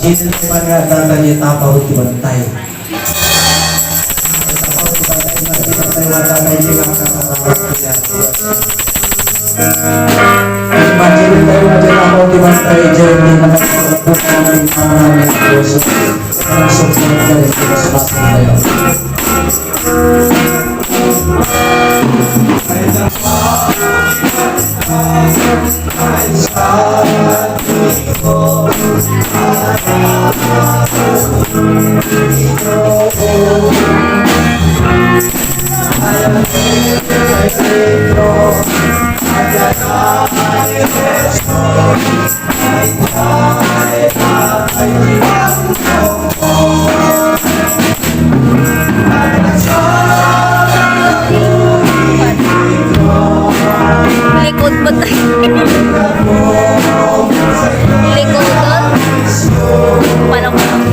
Ini mga tatanya tapaw di bantay. Tapaw di bantay na bintay wala na yung kakakarawas niya. Imagine tayo na dyan tapaw di bantay dyan din na magpapapot namin ang namin puso. Ang susunod na rin pinaspas tayo. Likod ba tayo? Likod doon? Paano ko lang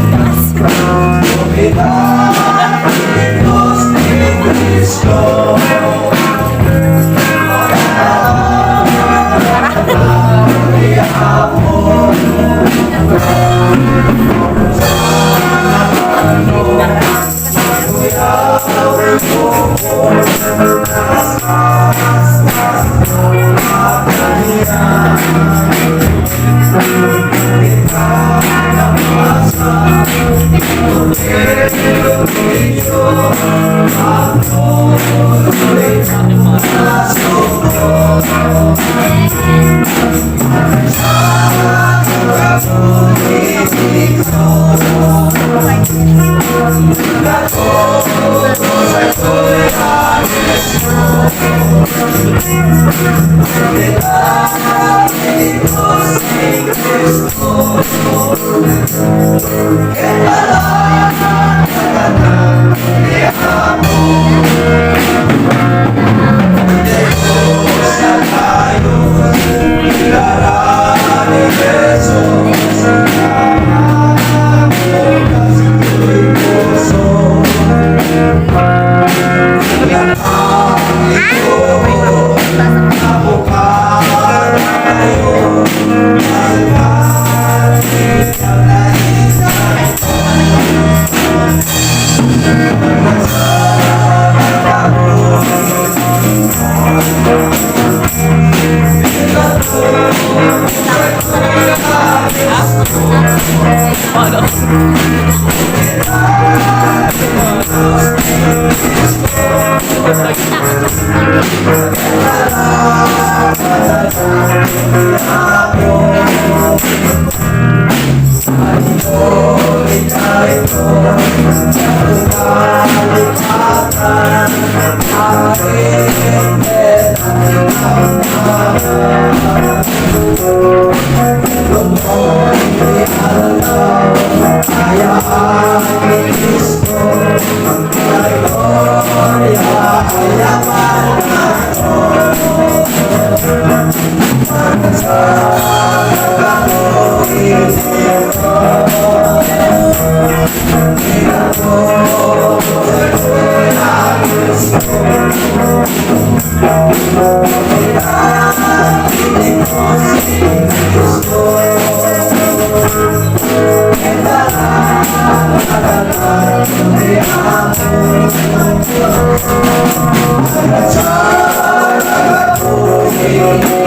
Thank you.